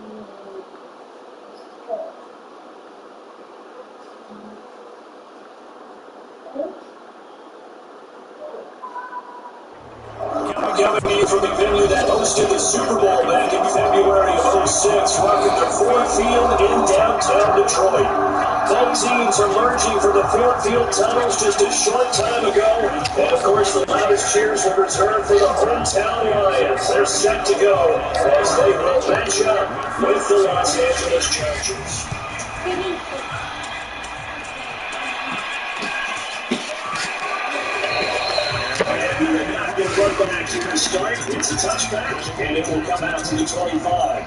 Coming to you from the venue that hosted the Super Bowl back in February of '06, rocking the Ford Field in downtown Detroit. Both teams are merging from the Ford Field tunnels just a short time ago. And of course, the loudest cheers were reserved for the hometown Lions. They're set to go as they will match up with the Los Angeles Chargers. Run back here to start. It's a touchback, and it will come out to the 25.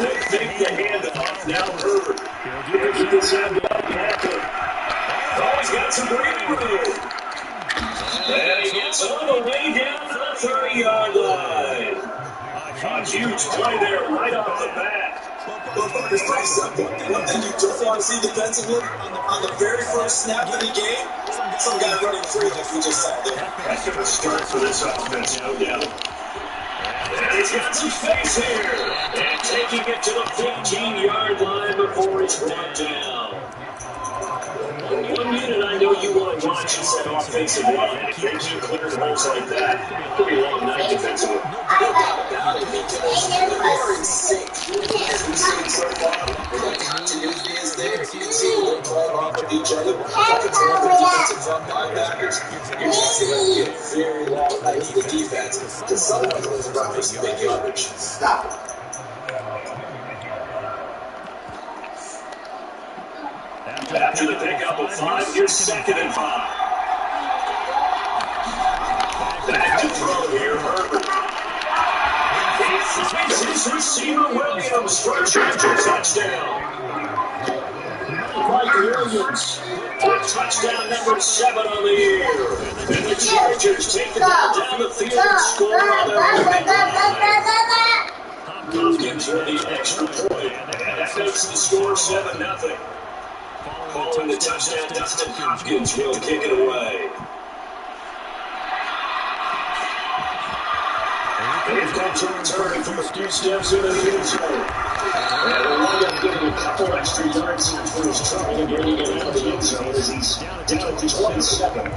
They take the handoff. Now Herbert. Here's the send up Packer. Oh, he's got some breathing room. And he gets all the way down to the 30-yard line. A huge play there right off the bat. But Marcus, one thing you don't want to see defensively on the very first snap of the game, some guy running free like we just saw there. That's going to start for this offense, no doubt. And he's got some space here. And taking it to the 15-yard line before he's brought down. One unit I know you want to watch is that offensive line. If they keep clearing holes like that, it'll be a long night defensively. No doubt about it, because they are in sync. As we've seen so far, the continuity is there. You can see them playing off of each other. Talking to other defensive front linebackers, you're just going to get a very long night to the defense. Because someone goes around this big yardage. Stop it. After the pickup of 5, here's 2nd and 5. Back to throw here, Herbert. He finds his receiver, Williams, for a Charger touchdown. Mike Williams with touchdown number 7 on the year. And the Chargers take the ball down the field and score on their own. Hopkins with the extra point. And that makes the score 7-0. Following the touchdown, Dustin Hopkins will kick it away. They've got to return from a few steps into the end zone. And they'll wind up getting a couple extra yards here for his trouble and getting it out of the end zone as he's down to 27.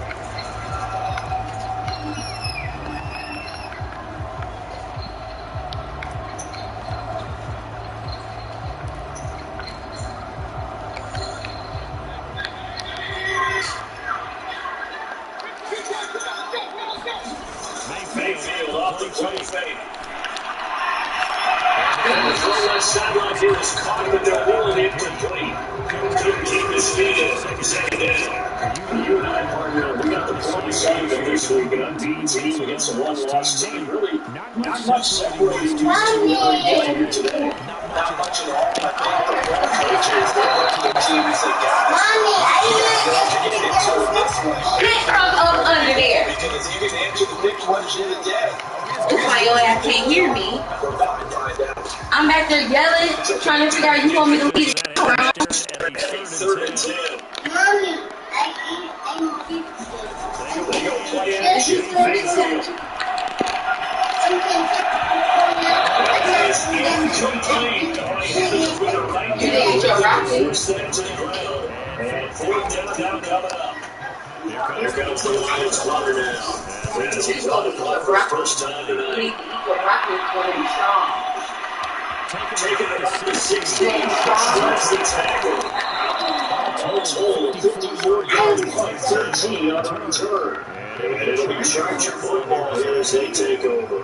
Mayfield off the play fake. And the throw on sideline here is caught, but they're rolling it complete. Couldn't keep his feet in. 2nd down. You and I, partner, we got the point side of this week, an unbeaten team against a one-loss team. Really, not much separating these two here today. Not much at all. I think the ball coaches, they're looking at teams that got get into this one. Get from up under there. Because you can answer the big question of the day. That's why your ass can't hear me. I'm back there yelling, trying to figure out you want me to leave the around. 3rd and 10. Mommy, They go play action. Mayfield. That is incomplete. All he had is with a right hand. Force them to the ground. And 4th down now coming up. Here comes the Lions runner now. As he's on the play for the first time tonight. Taking it up to 16. That's the tackle. All told, 54-yard punt, 13 on the return. And it'll be Charger football here as they take over.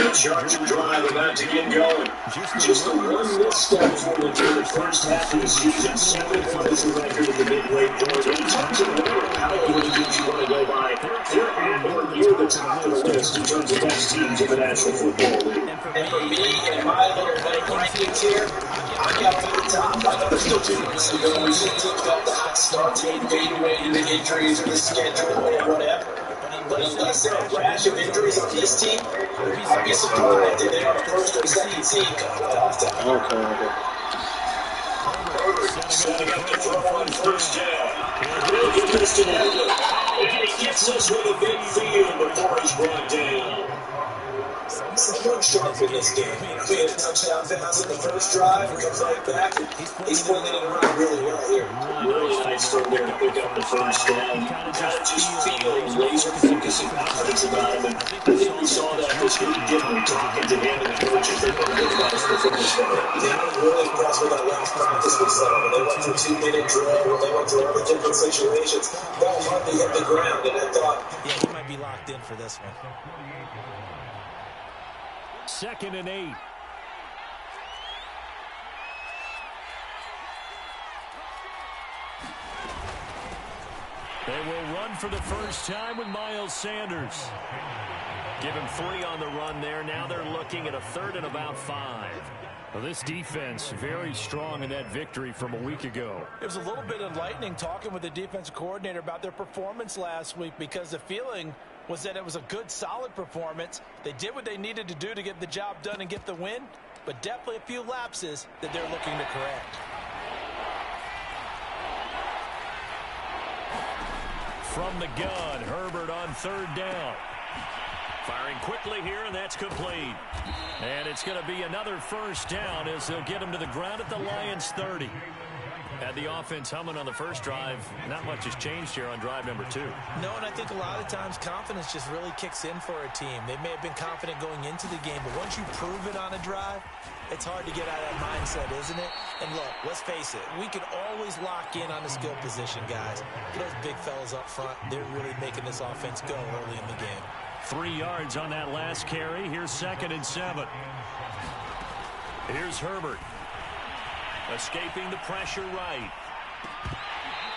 The Charger drive about to get going. Just the one misstep for them through the first half of the season. 7-1 is the record in the midway point. In terms of whatever power rankings you want to go by, they're at or near the top of the list in terms of best teams in the National Football League. And for me, in my little rankings here, I got them at the top. I know there's still 2 weeks to go. We should have got the hot start, maybe the injuries or the schedule or whatever. But unless there are a rash of injuries on this team, I'd be surprised if they are the first or second team coming off time. Okay. Herbert setting up the throw on first down. He'll get this to Eckler. And he gets us with a big field before he's brought down. Someone sharp in this game. He had a touchdown pass in the first drive, comes right back, and he's pulling it around really well here. Really nice from there to pick up the first down. Kind of just feeling laser focus and confidence about him. And I think we saw that this week getting talking to him and the coaches. They've been really nice for fitness there. Yeah, I'm really impressed with that last practice we saw. When they went through 2-minute drill, when they went through all the different situations, ball hardly hit the ground, and I thought, yeah, he might be locked in for this one. 2nd and 8. They will run for the first time with Miles Sanders. Give him 3 on the run there. Now they're looking at a 3rd and about 5. Well, this defense very strong in that victory from a week ago. It was a little bit enlightening talking with the defensive coordinator about their performance last week, because the feeling was that it was a good, solid performance. They did what they needed to do to get the job done and get the win, but definitely a few lapses that they're looking to correct. From the gun, Herbert on 3rd down. Firing quickly here, and that's complete. And it's going to be another first down as they'll get him to the ground at the Lions' 30. Had the offense humming on the first drive. Not much has changed here on drive number 2. No, and I think a lot of times confidence just really kicks in for a team. They may have been confident going into the game, but once you prove it on a drive, it's hard to get out of that mindset, isn't it? And look, let's face it, we can always lock in on the skill position, guys. Those big fellas up front, they're really making this offense go early in the game. 3 yards on that last carry. Here's 2nd and 7. Here's Herbert. Escaping the pressure right.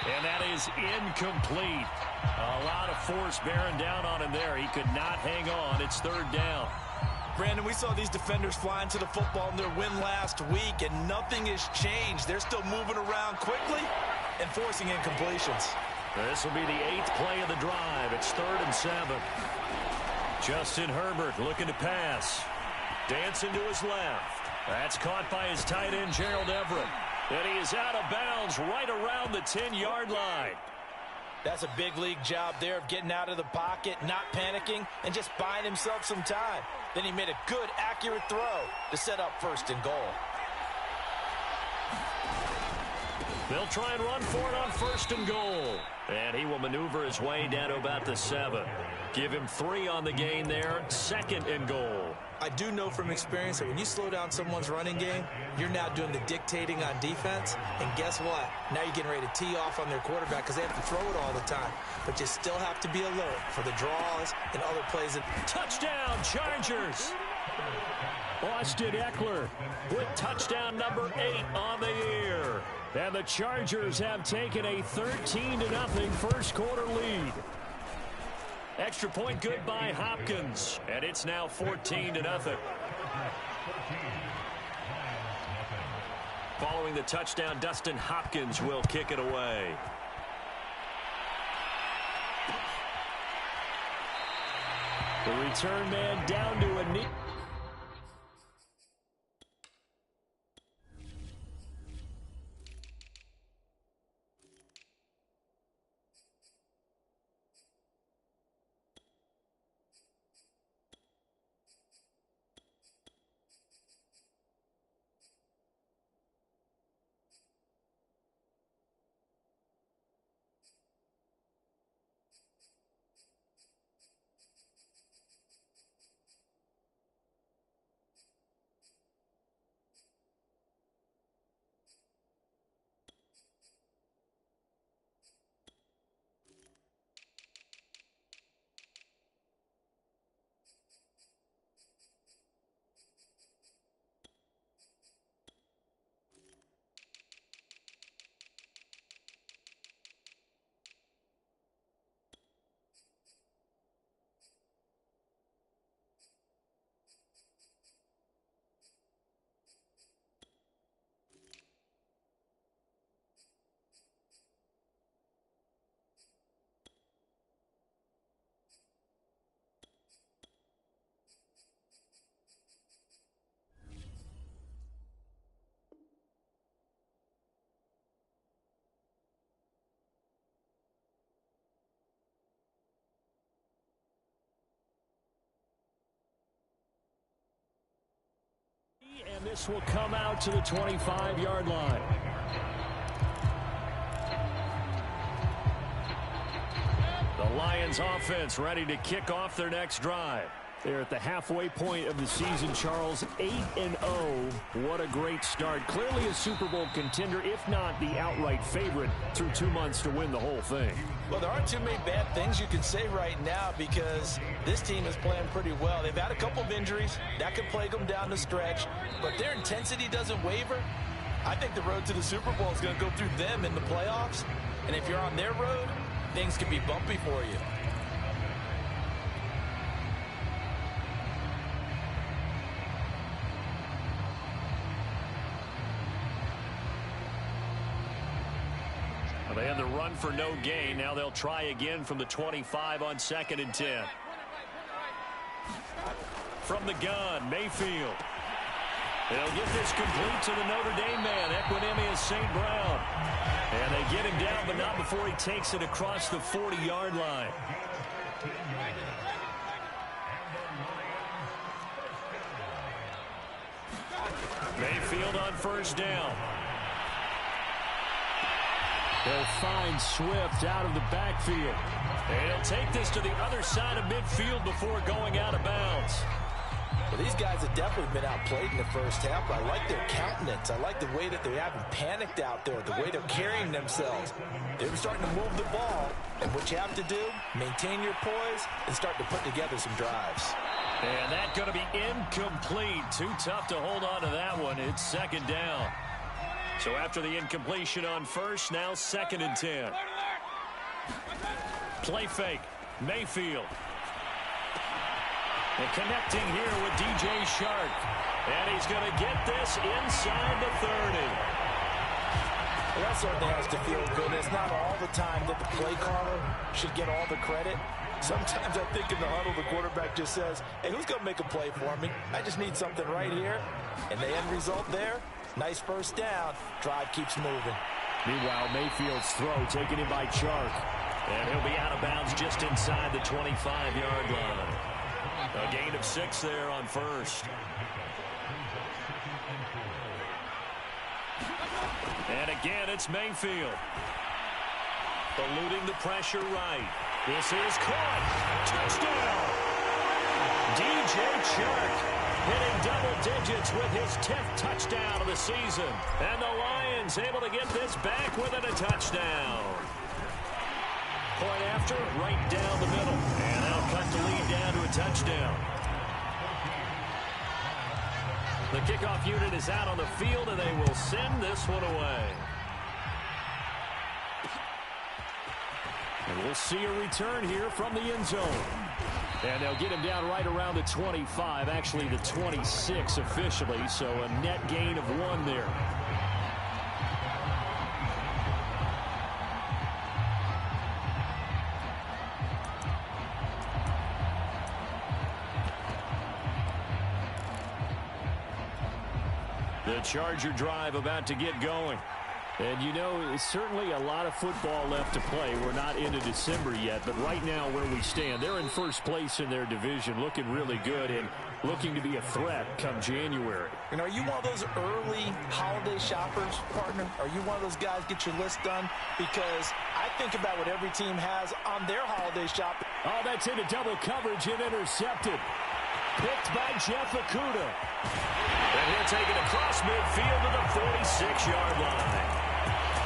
And that is incomplete. A lot of force bearing down on him there. He could not hang on. It's 3rd down. Brandon, we saw these defenders flying to the football in their win last week, and nothing has changed. They're still moving around quickly and forcing incompletions. This will be the 8th play of the drive. It's 3rd and 7. Justin Herbert looking to pass. Dancing to his left. That's caught by his tight end, Gerald Everett. And he is out of bounds right around the 10-yard line. That's a big league job there of getting out of the pocket, not panicking, and just buying himself some time. Then he made a good, accurate throw to set up 1st and goal. They'll try and run for it on 1st and goal. And he will maneuver his way down to about the 7. Give him 3 on the gain there. 2nd and goal. I do know from experience that when you slow down someone's running game, you're now doing the dictating on defense. And guess what? Now you're getting ready to tee off on their quarterback because they have to throw it all the time. But you still have to be alert for the draws and other plays. Touchdown, Chargers! Austin Eckler with touchdown number 8 on the year. And the Chargers have taken a 13-0 first quarter lead. Extra point good by Hopkins. And it's now 14-0. Following the touchdown, Dustin Hopkins will kick it away. The return man down to a knee. And this will come out to the 25-yard line. The Lions offense ready to kick off their next drive. They're at the halfway point of the season, Charles, 8-0. What a great start. Clearly a Super Bowl contender, if not the outright favorite, through 2 months to win the whole thing. Well, there aren't too many bad things you can say right now because this team is playing pretty well. They've had a couple of injuries. That could plague them down the stretch. But their intensity doesn't waver. I think the road to the Super Bowl is going to go through them in the playoffs. And if you're on their road, things can be bumpy for you. They had the run for no gain. Now they'll try again from the 25 on 2nd and 10. From the gun, Mayfield. They'll get this complete to the Notre Dame man, Equanimeous St. Brown. And they get him down, but not before he takes it across the 40-yard line. Mayfield on 1st down. They'll find Swift out of the backfield. And he'll take this to the other side of midfield before going out of bounds. Well, these guys have definitely been outplayed in the first half. I like their countenance. I like the way that they haven't panicked out there, the way they're carrying themselves. They're starting to move the ball. And what you have to do, maintain your poise and start to put together some drives. And that's going to be incomplete. Too tough to hold on to that one. It's 2nd down. So after the incompletion on 1st, now 2nd and 10. Play fake. Mayfield. And connecting here with DJ Chark. And he's going to get this inside the 30. Well, that certainly has to feel good. It's not all the time that the play caller should get all the credit. Sometimes I think in the huddle, the quarterback just says, hey, who's going to make a play for me? I just need something right here. And the end result there, nice 1st down. Drive keeps moving. Meanwhile, Mayfield's throw taken in by Chark. And he'll be out of bounds just inside the 25-yard line. A gain of 6 there on 1st. And again, it's Mayfield. Eluding the pressure right. This is caught. Touchdown. DJ Chark hitting double digits with his 10th touchdown of the season. And the Lions able to get this back within a touchdown. Point after, right down the middle. And they'll cut the lead down to a touchdown. The kickoff unit is out on the field, and they will send this one away. And we'll see a return here from the end zone. And they'll get him down right around the 25, actually the 26 officially, so a net gain of 1 there. The Charger drive about to get going. And, you know, it's certainly a lot of football left to play. We're not into December yet, but right now where we stand, they're in 1st place in their division, looking really good and looking to be a threat come January. And are you one of those early holiday shoppers, partner? Are you one of those guys get your list done? Because I think about what every team has on their holiday shop. Oh, that's into double coverage and intercepted. Picked by Jeff Okudah. And he'll take it across midfield to the 46-yard line.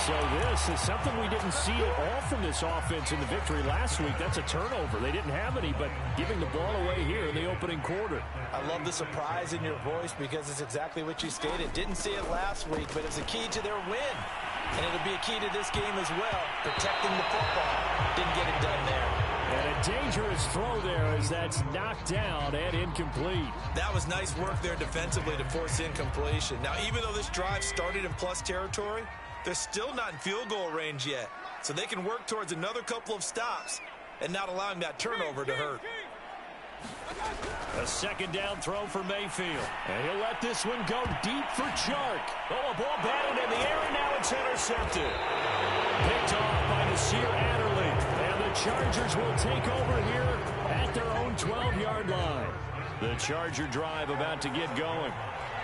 So this is something we didn't see at all from this offense in the victory last week. That's a turnover. They didn't have any, but giving the ball away here in the opening quarter. I love the surprise in your voice because it's exactly what you stated. Didn't see it last week, but it's a key to their win. And it'll be a key to this game as well, protecting the football. Didn't get it done there. And a dangerous throw there as that's knocked down and incomplete. That was nice work there defensively to force incompletion. Now, even though this drive started in plus territory, they're still not in field goal range yet. So they can work towards another couple of stops and not allowing that turnover to hurt. A 2nd down throw for Mayfield. And he'll let this one go deep for Chark. Oh, a ball batted in the air, and now it's intercepted. Picked off by Nasir Adderley. And the Chargers will take over here at their own 12-yard line. The Charger drive about to get going.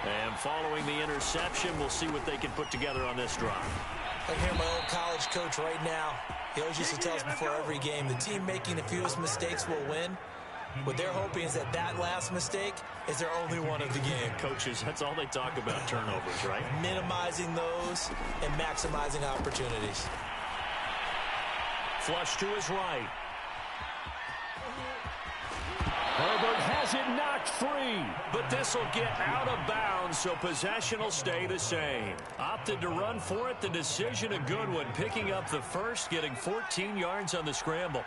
And following the interception, we'll see what they can put together on this drive. I hear my old college coach right now. He always used to tell us before every game, the team making the fewest mistakes will win. What they're hoping is that last mistake is their only one of the game. Coaches, that's all they talk about, turnovers, right? Minimizing those and maximizing opportunities. Flush to his right. Herbert has it knocked free, but this will get out of bounds, so possession will stay the same. Opted to run for it. The decision a good one, picking up the first, getting 14 yards on the scramble.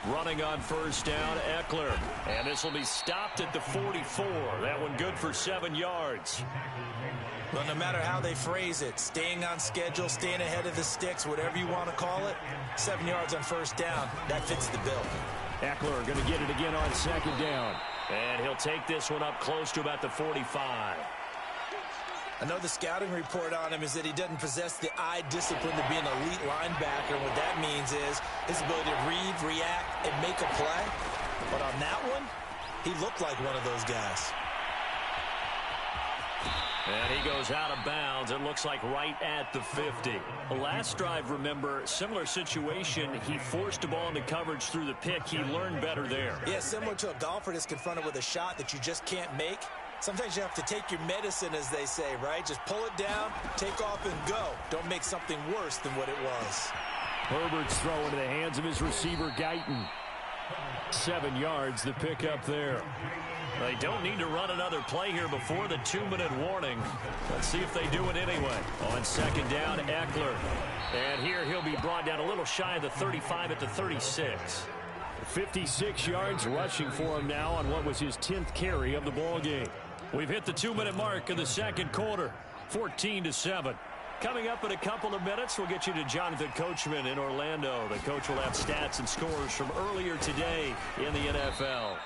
Running on first down, Eckler. And this will be stopped at the 44. That one good for 7 yards. Well, no matter how they phrase it, staying on schedule, staying ahead of the sticks, whatever you want to call it, 7 yards on first down, that fits the bill. Eckler going to get it again on second down. And he'll take this one up close to about the 45. I know the scouting report on him is that he doesn't possess the eye discipline to be an elite linebacker. What that means is his ability to read, react, and make a play. But on that one, he looked like one of those guys. And he goes out of bounds. It looks like right at the 50. The last drive, remember, similar situation. He forced a ball into coverage through the pick. He learned better there. Yeah, similar to a golfer that's confronted with a shot that you just can't make. Sometimes you have to take your medicine, as they say, right? Just pull it down, take off, and go. Don't make something worse than what it was. Herbert's throw into the hands of his receiver, Guyton. 7 yards, the pickup there. They don't need to run another play here before the 2-minute warning. Let's see if they do it anyway. On second down, Eckler. And here he'll be brought down a little shy of the 35 at the 36. 56 yards rushing for him now on what was his 10th carry of the ball game. We've hit the 2-minute mark of the second quarter, 14-7. Coming up in a couple of minutes, we'll get you to Jonathan Coachman in Orlando. The coach will have stats and scores from earlier today in the NFL.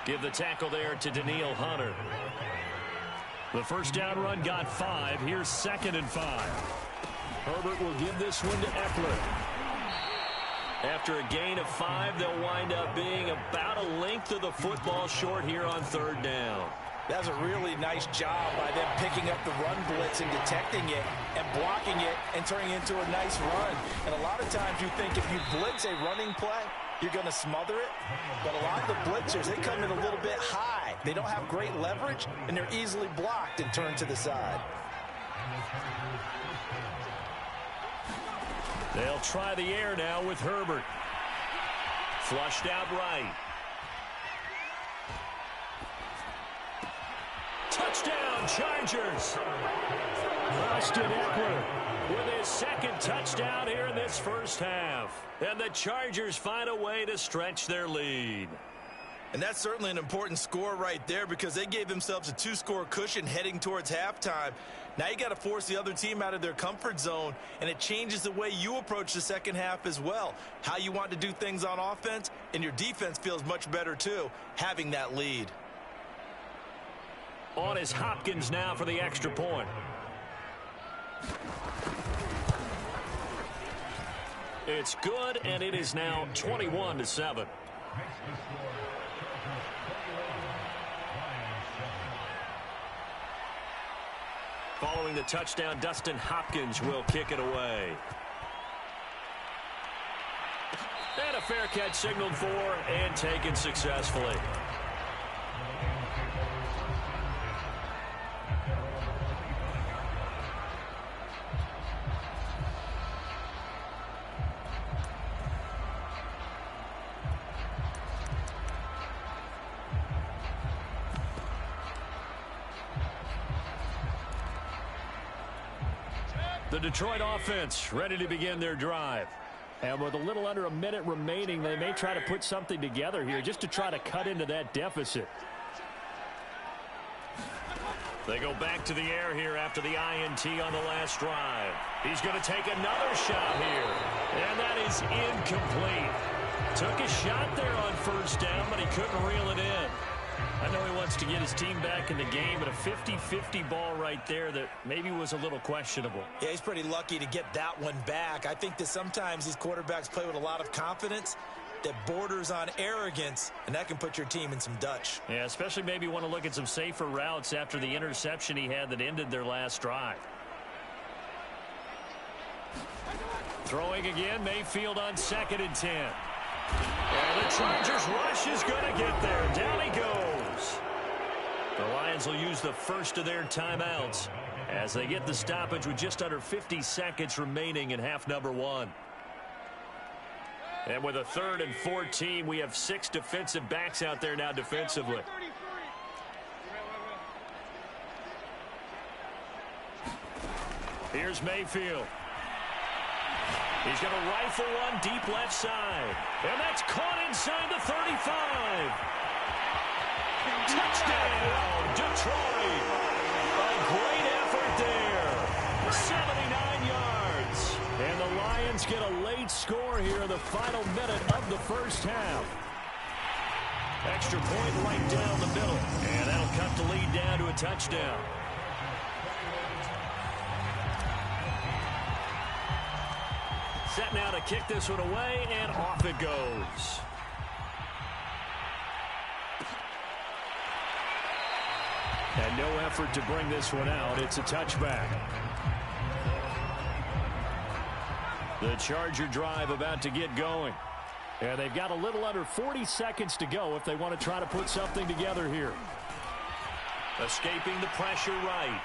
Give the tackle there to Danielle Hunter. The first down run got 5. Here's 2nd and 5. Herbert will give this one to Eckler. After a gain of 5, they'll wind up being about a length of the football short here on 3rd down. That's a really nice job by them picking up the run blitz and detecting it and blocking it and turning it into a nice run. And a lot of times you think if you blitz a running play, you're going to smother it. But a lot of the blitzers, they come in a little bit high. They don't have great leverage, and they're easily blocked and turned to the side. They'll try the air now with Herbert. Flushed out right. Touchdown, Chargers. Austin Eckler with his 2nd touchdown here in this first half. And the Chargers find a way to stretch their lead. And that's certainly an important score right there because they gave themselves a 2-score cushion heading towards halftime. Now you got to force the other team out of their comfort zone, and it changes the way you approach the second half as well. How you want to do things on offense, and your defense feels much better too, having that lead. On is Hopkins now for the extra point. It's good, and it is now 21-7. Following the touchdown, Dustin Hopkins will kick it away. And a fair catch signaled for and taken successfully. The Detroit offense ready to begin their drive. And with a little under a minute remaining, they may try to put something together here just to try to cut into that deficit. They go back to the air here after the INT on the last drive. He's going to take another shot here. And that is incomplete. Took a shot there on first down, but he couldn't reel it in. I know he wants to get his team back in the game, but a 50-50 ball right there that maybe was a little questionable. Yeah, he's pretty lucky to get that one back. I think that sometimes these quarterbacks play with a lot of confidence, that borders on arrogance, and that can put your team in some Dutch. Yeah, especially maybe want to look at some safer routes after the interception he had that ended their last drive. Throwing again, Mayfield on 2nd and 10. And the Chargers rush is going to get there. Down he goes. The Lions will use the first of their timeouts as they get the stoppage with just under 50 seconds remaining in half number 1. And with a 3rd and 14, we have 6 defensive backs out there now defensively. Here's Mayfield. He's going to rifle one deep left side. And that's caught inside the 35. Touchdown, Detroit. A great effort there. 79 yards. And the Lions get a late score here in the final minute of the first half. Extra point right down the middle. And that'll cut the lead down to a touchdown. Set now to kick this one away, and off it goes. And no effort to bring this one out. It's a touchback. The Charger drive about to get going. And they've got a little under 40 seconds to go if they want to try to put something together here. Escaping the pressure right.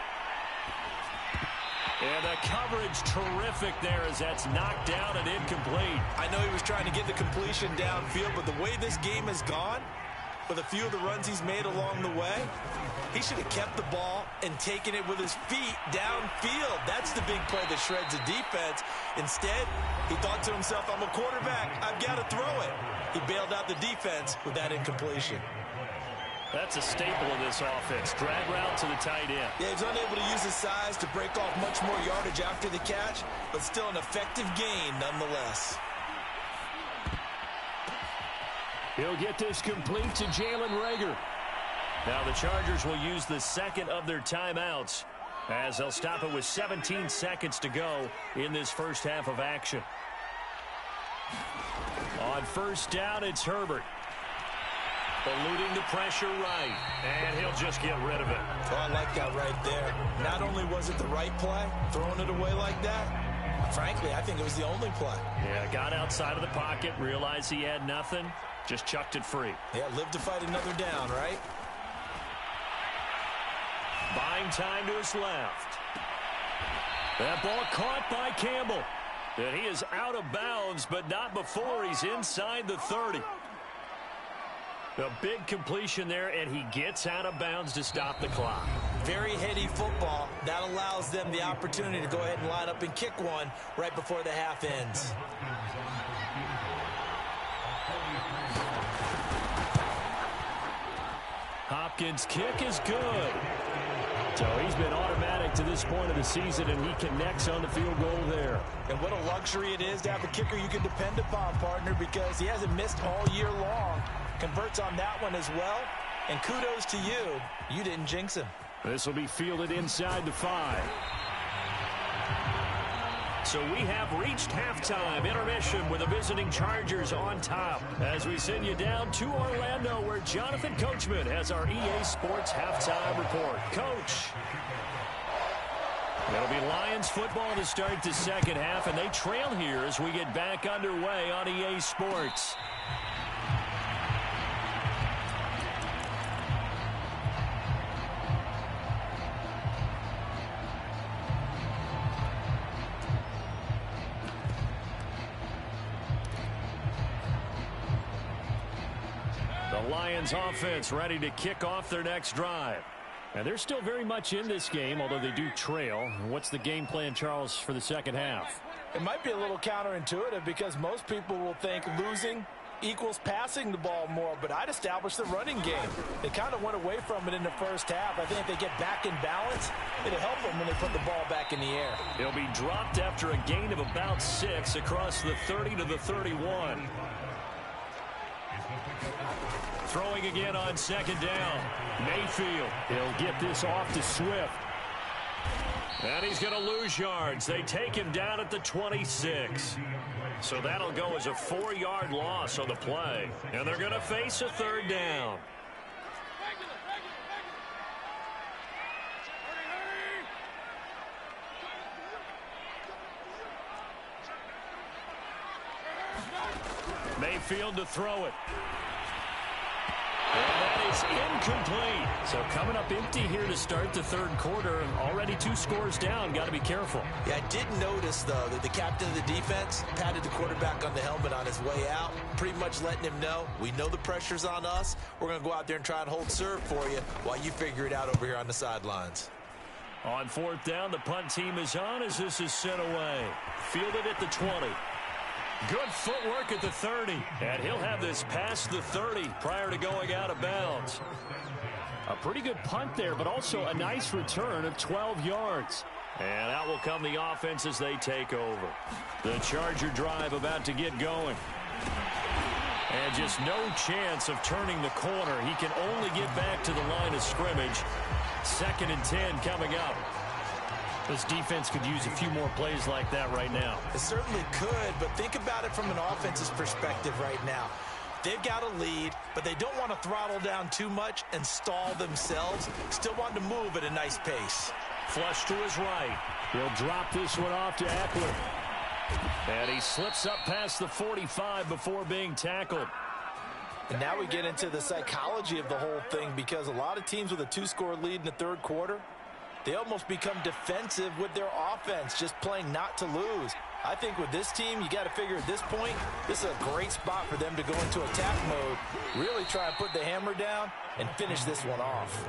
And the coverage terrific there as that's knocked down and incomplete. I know he was trying to get the completion downfield, but the way this game has gone, with a few of the runs he's made along the way, he should have kept the ball and taken it with his feet downfield. That's the big play that shreds the defense. Instead, he thought to himself, I'm a quarterback, I've got to throw it. He bailed out the defense with that incompletion. That's a staple of this offense. Drag route to the tight end. Yeah, he's unable to use his size to break off much more yardage after the catch, but still an effective gain nonetheless. He'll get this complete to Jalen Reagor. Now the Chargers will use the second of their timeouts as they'll stop it with 17 seconds to go in this first half of action. On first down, it's Herbert. Eluding the pressure right, and he'll just get rid of it. Oh, I like that right there. Not only was it the right play, throwing it away like that, frankly, I think it was the only play. Yeah, got outside of the pocket, realized he had nothing, just chucked it free. Yeah, live to fight another down, right? Buying time to his left. That ball caught by Campbell. And he is out of bounds, but not before he's inside the 30. A big completion there, and he gets out of bounds to stop the clock. Very heady football. That allows them the opportunity to go ahead and line up and kick one right before the half ends. Hopkins' kick is good. So he's been automatic to this point of the season, and he connects on the field goal there. And what a luxury it is to have a kicker you can depend upon, partner, because he hasn't missed all year long. Converts on that one as well. And kudos to you. You didn't jinx him. This will be fielded inside the 5. So we have reached halftime intermission with the visiting Chargers on top as we send you down to Orlando where Jonathan Coachman has our EA Sports halftime report. Coach. It'll be Lions football to start the second half, and they trail here as we get back underway on EA Sports. The Lions offense ready to kick off their next drive. And they're still very much in this game, although they do trail. What's the game plan, Charles, for the second half? It might be a little counterintuitive because most people will think losing equals passing the ball more, but I'd establish the running game. They kind of went away from it in the first half. I think if they get back in balance, it'll help them when they put the ball back in the air. He'll be dropped after a gain of about 6 across the 30 to the 31. Throwing again on second down. Mayfield. He'll get this off to Swift. And he's going to lose yards. They take him down at the 26. So that'll go as a 4-yard loss on the play. And they're going to face a third down. Mayfield to throw it. And that is incomplete. So coming up empty here to start the third quarter. Already 2 scores down. Got to be careful. Yeah, I did notice, though, that the captain of the defense patted the quarterback on the helmet on his way out, pretty much letting him know, we know the pressure's on us. We're going to go out there and try and hold serve for you while you figure it out over here on the sidelines. On 4th down, the punt team is on as this is sent away. Fielded at the 20. Good footwork at the 30. And he'll have this past the 30 prior to going out of bounds. A pretty good punt there, but also a nice return of 12 yards. And out will come the offense as they take over. The Charger drive about to get going. And just no chance of turning the corner. He can only get back to the line of scrimmage. 2nd and 10 coming up. This defense could use a few more plays like that right now. It certainly could, but think about it from an offense's perspective right now. They've got a lead, but they don't want to throttle down too much and stall themselves. Still want to move at a nice pace. Flush to his right. He'll drop this one off to Eckler. And he slips up past the 45 before being tackled. And now we get into the psychology of the whole thing, because a lot of teams with a 2-score lead in the third quarter, they almost become defensive with their offense, just playing not to lose. I think with this team, you got to figure at this point, this is a great spot for them to go into attack mode, really try and put the hammer down and finish this one off.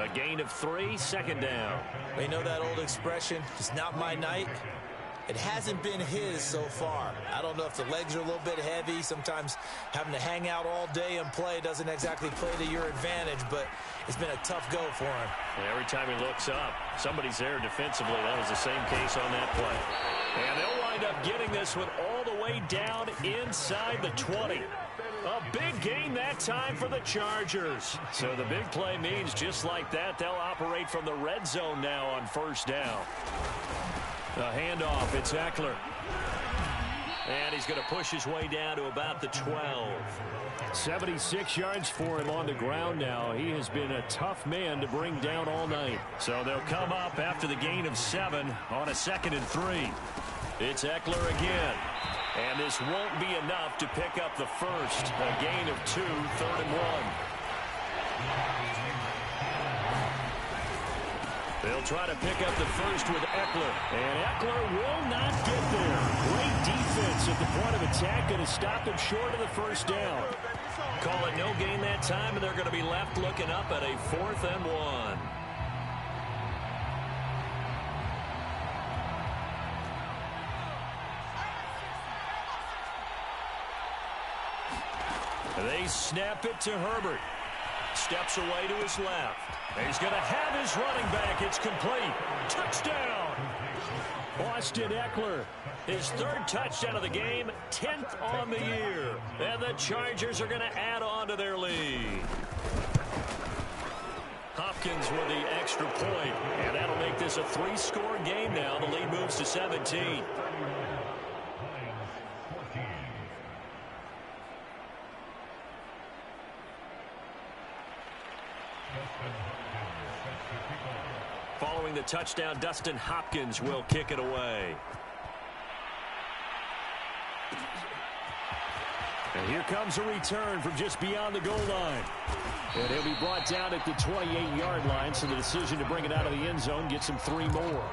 A gain of 3, 2nd down. We know that old expression, it's not my night. It hasn't been his so far. I don't know if the legs are a little bit heavy. Sometimes having to hang out all day and play doesn't exactly play to your advantage, but it's been a tough go for him. And every time he looks up, somebody's there defensively. That was the same case on that play. And they'll wind up getting this one all the way down inside the 20. A big gain that time for the Chargers. So the big play means just like that, they'll operate from the red zone now on 1st down. The handoff, it's Eckler. And he's going to push his way down to about the 12. 76 yards for him on the ground now. He has been a tough man to bring down all night. So they'll come up after the gain of 7 on a 2nd and 3. It's Eckler again. And this won't be enough to pick up the first. A gain of 2, 3rd and 1. They'll try to pick up the first with Eckler. And Eckler will not get there. Great defense at the point of attack, going to stop him short of the 1st down. Call it no gain that time, and they're going to be left looking up at a 4th and 1. They snap it to Herbert. Steps away to his left. He's going to have his running back. It's complete. Touchdown. Austin Eckler, his 3rd touchdown of the game, 10th on the year. And the Chargers are going to add on to their lead. Hopkins with the extra point. And that'll make this a 3-score game now. The lead moves to 17. Following the touchdown, Dustin Hopkins will kick it away. And here comes a return from just beyond the goal line. And he'll be brought down at the 28-yard line, so the decision to bring it out of the end zone gets him 3 more.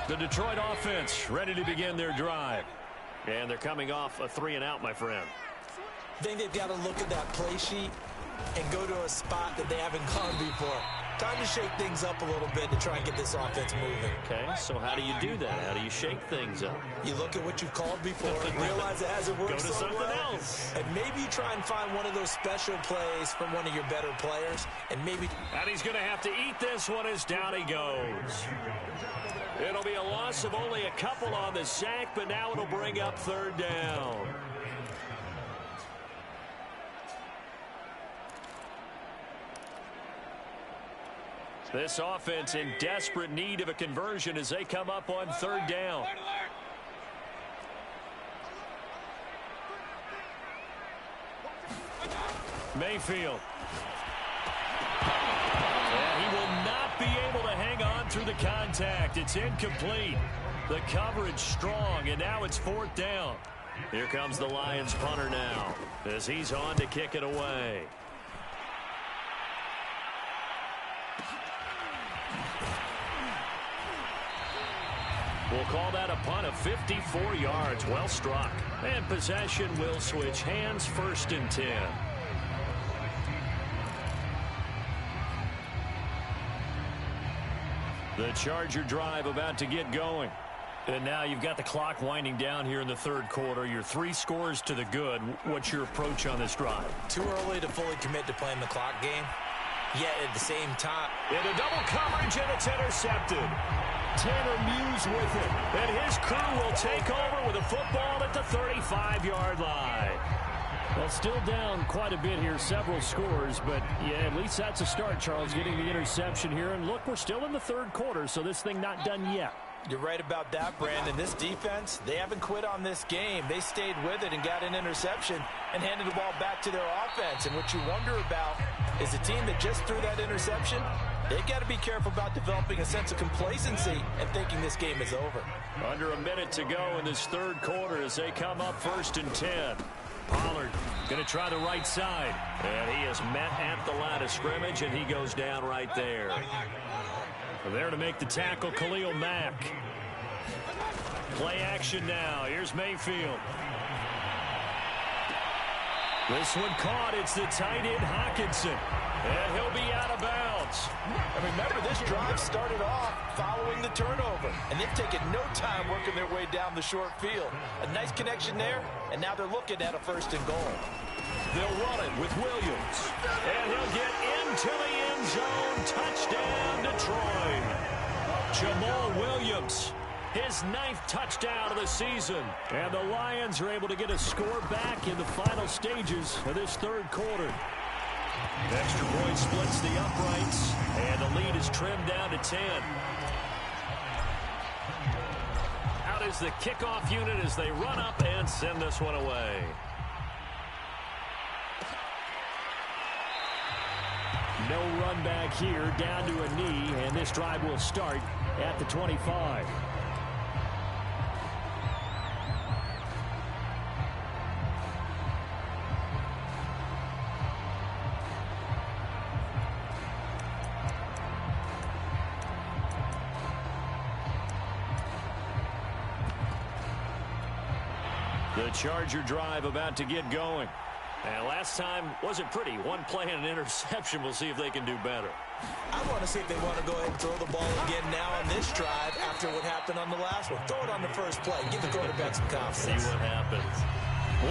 The Detroit offense ready to begin their drive. And they're coming off a 3-and-out, my friend. I think they've got to look at that play sheet and go to a spot that they haven't gone before. Time to shake things up a little bit to try and get this offense moving. Okay, so how do you do that? How do you shake things up? You look at what you've called before and realize it hasn't worked Go to so something well. else. And maybe you try and find one of those special plays from one of your better players. And maybe... And he's going to have to eat this one as down he goes. It'll be a loss of only a couple on the sack, but now it'll bring up third down. This offense in desperate need of a conversion as they come up on third down. Mayfield. And he will not be able to hang on through the contact. It's incomplete. The coverage strong, and now it's fourth down. Here comes the Lions punter now as he's on to kick it away. We'll call that a punt of 54 yards. Well struck. And possession will switch hands, first and 10. The Charger drive about to get going. And now you've got the clock winding down here in the third quarter. You're 3 scores to the good. What's your approach on this drive? Too early to fully commit to playing the clock game. Yet at the same time... Into double coverage, and it's intercepted. Tanner Muse with it. And his crew will take over with a football at the 35-yard line. Well, still down quite a bit here, several scores, but yeah, at least that's a start, Charles, getting the interception here. And look, we're still in the third quarter, so this thing not done yet. You're right about that, Brandon. This defense, they haven't quit on this game. They stayed with it and got an interception and handed the ball back to their offense. And what you wonder about is a team that just threw that interception, they've got to be careful about developing a sense of complacency and thinking this game is over. Under a minute to go in this third quarter as they come up first and 10. Pollard going to try the right side. And he is met at the line of scrimmage, and he goes down right there. There to make the tackle, Khalil Mack. Play action now. Here's Mayfield. This one caught. It's the tight end, Hockenson. And he'll be out of bounds. And remember, this drive started off following the turnover. And they've taken no time working their way down the short field. A nice connection there, and now they're looking at a first and goal. They'll run it with Williams. And he'll get into the end zone. Touchdown, Detroit. Jamal Williams, his 9th touchdown of the season. And the Lions are able to get a score back in the final stages of this third quarter. Extra point splits the uprights, and the lead is trimmed down to 10. Out is the kickoff unit as they run up and send this one away. No run back here, down to a knee, and this drive will start at the 25. The Charger drive about to get going. And last time wasn't pretty. One play and an interception. We'll see if they can do better. I want to see if they want to go ahead and throw the ball again now on this drive after what happened on the last one. Throw it on the first play. Give the quarterback some confidence. See what happens.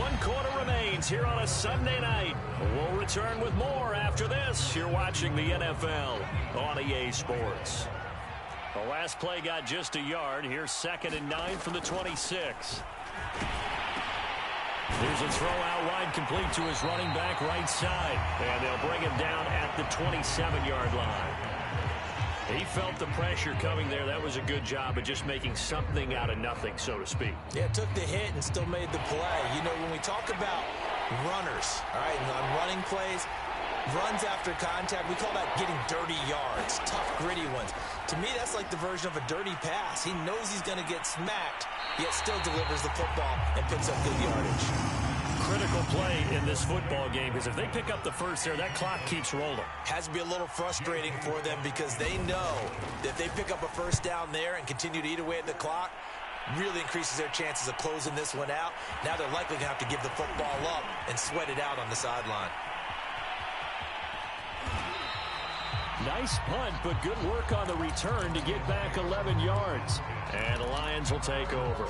1 quarter remains here on a Sunday night. We'll return with more after this. You're watching the NFL on EA Sports. The last play got just a yard. Here's 2nd and 9 from the 26. There's a throw out wide, complete to his running back right side. And they'll bring him down at the 27-yard line. He felt the pressure coming there. That was a good job of just making something out of nothing, so to speak. Yeah, took the hit and still made the play. You know, when we talk about runners, all right, and on running plays, runs after contact, we call that getting dirty yards, tough, gritty ones. To me, that's like the version of a dirty pass. He knows he's going to get smacked, yet still delivers the football and picks up good yardage. Critical play in this football game, because if they pick up the first there, that clock keeps rolling. Has to be a little frustrating for them because they know that if they pick up a first down there and continue to eat away at the clock, really increases their chances of closing this one out. Now they're likely going to have to give the football up and sweat it out on the sideline. Nice punt, but good work on the return to get back 11 yards. And the Lions will take over.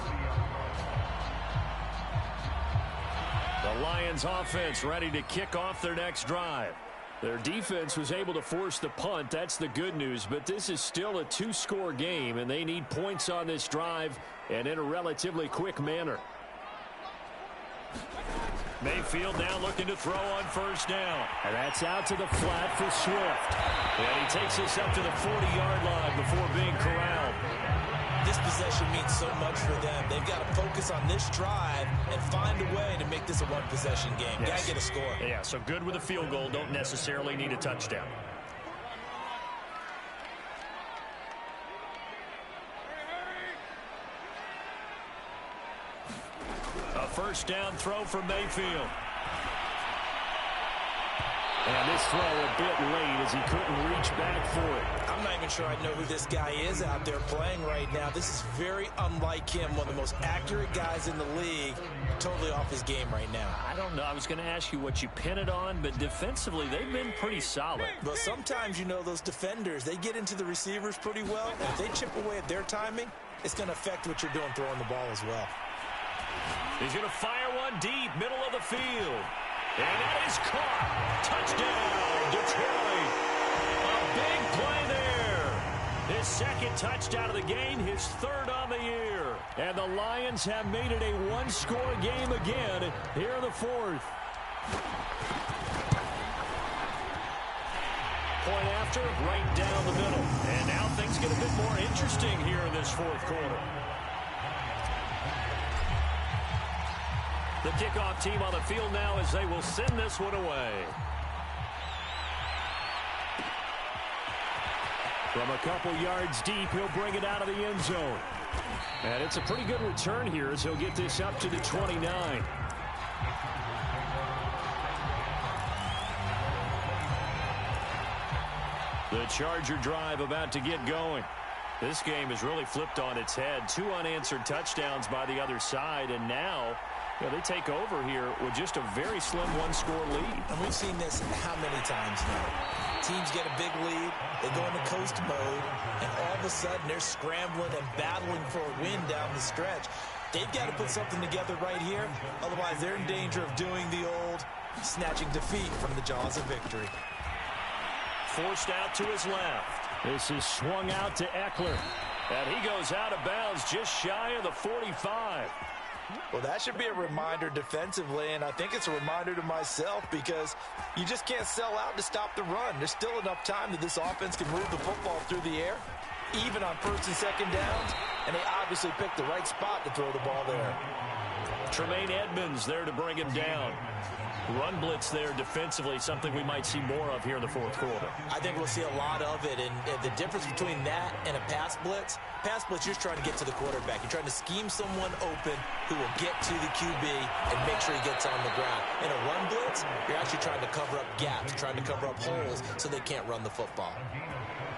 The Lions offense ready to kick off their next drive. Their defense was able to force the punt. That's the good news. But this is still a two-score game, and they need points on this drive and in a relatively quick manner. Mayfield now looking to throw on first down. And that's out to the flat for Swift. And he takes us up to the 40-yard line before being corralled. This possession means so much for them. They've got to focus on this drive and find a way to make this a one-possession game. Yes. Got to get a score. Yeah, so good with a field goal. Don't necessarily need a touchdown. A first down throw for Mayfield. And this throw a bit late as he couldn't reach back for it. I'm not even sure I know who this guy is out there playing right now. This is very unlike him, one of the most accurate guys in the league. Totally off his game right now. I don't know. I was going to ask you what you pin it on, but defensively they've been pretty solid. But sometimes, you know, those defenders, they get into the receivers pretty well. And if they chip away at their timing, it's going to affect what you're doing throwing the ball as well. He's going to fire one deep, middle of the field. And that is caught. Touchdown, Detroit. A big play there. His second touchdown of the game, his third on the year. And the Lions have made it a one-score game again here in the fourth. Point after, right down the middle. And now things get a bit more interesting here in this fourth quarter. The kickoff team on the field now as they will send this one away. From a couple yards deep, he'll bring it out of the end zone. And it's a pretty good return here as he'll get this up to the 29. The Charger drive about to get going. This game has really flipped on its head. 2 unanswered touchdowns by the other side, and now they take over here with just a very slim one-score lead. And we've seen this how many times now? Teams get a big lead, they go into coast mode, and all of a sudden they're scrambling and battling for a win down the stretch. They've got to put something together right here, otherwise they're in danger of doing the old snatching defeat from the jaws of victory. Forced out to his left. This is swung out to Eckler. And he goes out of bounds just shy of the 45. Well, that should be a reminder defensively, and I think it's a reminder to myself because you just can't sell out to stop the run. There's still enough time that this offense can move the football through the air, even on first and second downs, and they obviously picked the right spot to throw the ball there. Tremaine Edmonds there to bring him down. Run blitz there defensively, something we might see more of here in the fourth quarter. I think we'll see a lot of it, and the difference between that and a pass blitz, you're just trying to get to the quarterback. You're trying to scheme someone open who will get to the QB and make sure he gets on the ground. In a run blitz, you're actually trying to cover up gaps, trying to cover up holes so they can't run the football.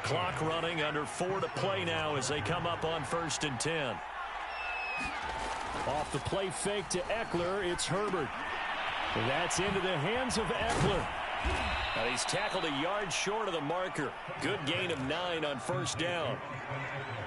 Clock running, under 4 to play now as they come up on 1st and 10. Off the play fake to Eckler, it's Herbert. That's into the hands of Eckler. And he's tackled a yard short of the marker. Good gain of 9 on first down.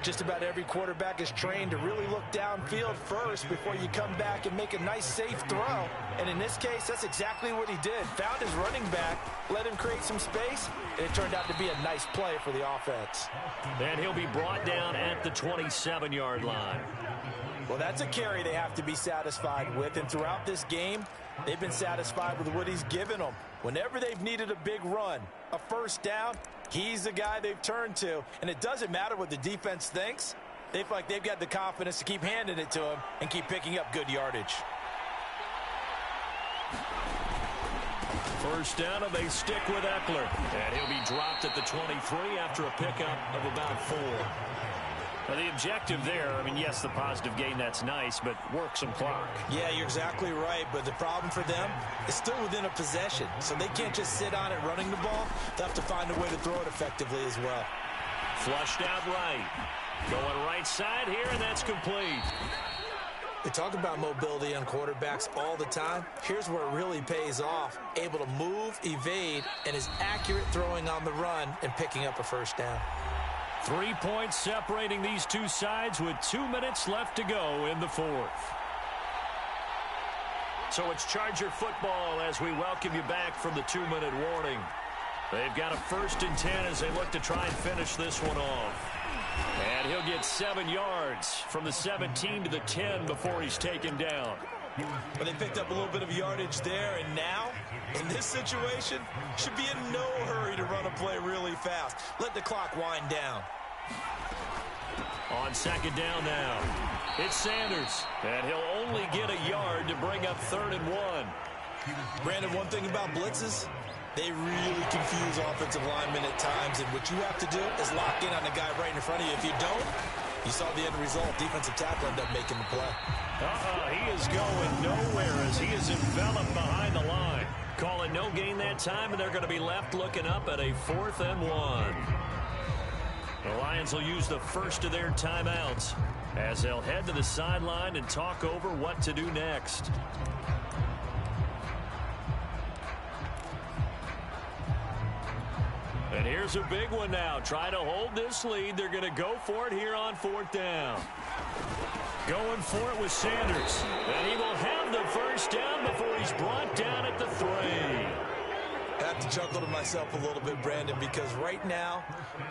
Just about every quarterback is trained to really look downfield first before you come back and make a nice, safe throw. And in this case, that's exactly what he did. Found his running back, let him create some space, and it turned out to be a nice play for the offense. And he'll be brought down at the 27-yard line. Well, that's a carry they have to be satisfied with, and throughout this game, they've been satisfied with what he's given them. Whenever they've needed a big run, a first down, he's the guy they've turned to. And it doesn't matter what the defense thinks. They feel like they've got the confidence to keep handing it to him and keep picking up good yardage. First down, and they stick with Eckler. And he'll be dropped at the 23 after a pickup of about 4. Now, the objective there, I mean, yes, the positive gain, that's nice, but work some clock. Yeah, you're exactly right, but the problem for them is still within a possession, so they can't just sit on it running the ball. They'll have to find a way to throw it effectively as well. Flushed out right. Going right side here, and that's complete. They talk about mobility on quarterbacks all the time. Here's where it really pays off. Able to move, evade, and is accurate throwing on the run and picking up a first down. 3 points separating these two sides with 2 minutes left to go in the fourth. So it's Charger football as we welcome you back from the 2-minute warning. They've got a 1st and 10 as they look to try and finish this one off. And he'll get 7 yards from the 17 to the 10 before he's taken down. But they picked up a little bit of yardage there, and now, in this situation, should be in no hurry to run a play really fast. Let the clock wind down. On 2nd down now, it's Sanders, and he'll only get a yard to bring up 3rd and 1. Brandon, one thing about blitzes, they really confuse offensive linemen at times, and what you have to do is lock in on the guy right in front of you. If you don't, you saw the end result. Defensive tackle ended up making the play. He is going nowhere as he is enveloped behind the line. Calling no gain that time, and they're going to be left looking up at a 4th and 1. The Lions will use the first of their timeouts as they'll head to the sideline and talk over what to do next. And here's a big one now. Try to hold this lead. They're going to go for it here on 4th down. Going for it with Sanders. And he will have the first down before he's brought down at the 3. I have to chuckle to myself a little bit, Brandon, because right now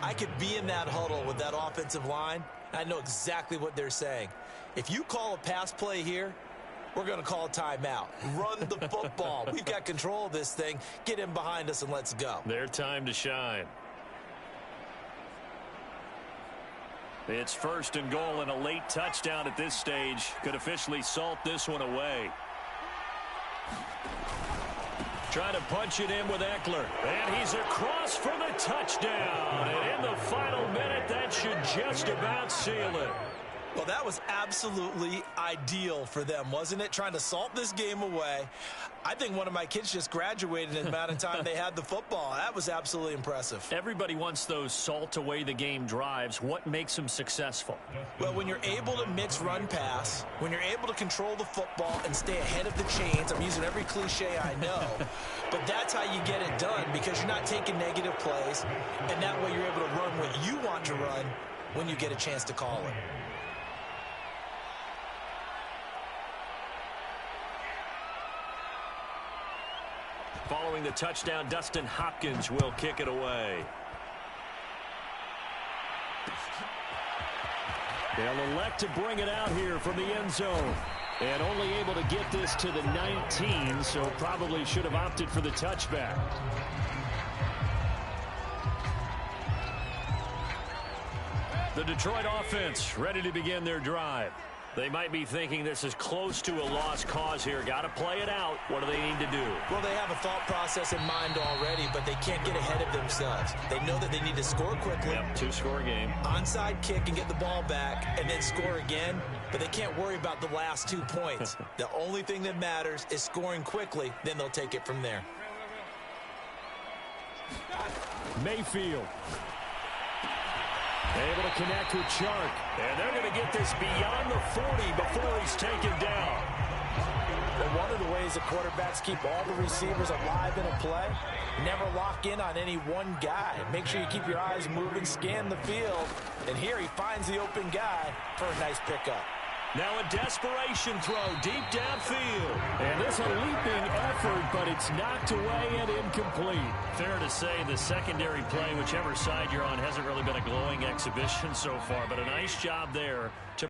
I could be in that huddle with that offensive line. I know exactly what they're saying. If you call a pass play here, we're going to call a timeout. Run the football. We've got control of this thing. Get in behind us and let's go. Their time to shine. It's 1st and goal, and a late touchdown at this stage could officially salt this one away. Trying to punch it in with Eckler. And he's across for the touchdown. And in the final minute, that should just about seal it. Well, that was absolutely ideal for them, wasn't it? Trying to salt this game away. I think one of my kids just graduated in the amount of time they had the football. That was absolutely impressive. Everybody wants those salt-away-the-game drives. What makes them successful? Well, when you're able to mix run-pass, when you're able to control the football and stay ahead of the chains, I'm using every cliche I know, but that's how you get it done because you're not taking negative plays, and that way you're able to run what you want to run when you get a chance to call it. Following the touchdown, Dustin Hopkins will kick it away. They'll elect to bring it out here from the end zone. And only able to get this to the 19, so probably should have opted for the touchback. The Detroit offense ready to begin their drive. They might be thinking this is close to a lost cause here. Got to play it out. What do they need to do? Well, they have a thought process in mind already, but they can't get ahead of themselves. They know that they need to score quickly. Yep, 2-score game. Onside kick and get the ball back and then score again, but they can't worry about the last 2 points. The only thing that matters is scoring quickly, then they'll take it from there. Mayfield. Able to connect with Chark. And they're going to get this beyond the 40 before he's taken down. But one of the ways that quarterbacks keep all the receivers alive in a play, never lock in on any one guy. Make sure you keep your eyes moving, scan the field. And here he finds the open guy for a nice pickup. Now a desperation throw deep downfield. And this a leaping effort, but it's knocked away and incomplete. Fair to say the secondary play, whichever side you're on, hasn't really been a glowing exhibition so far, but a nice job there to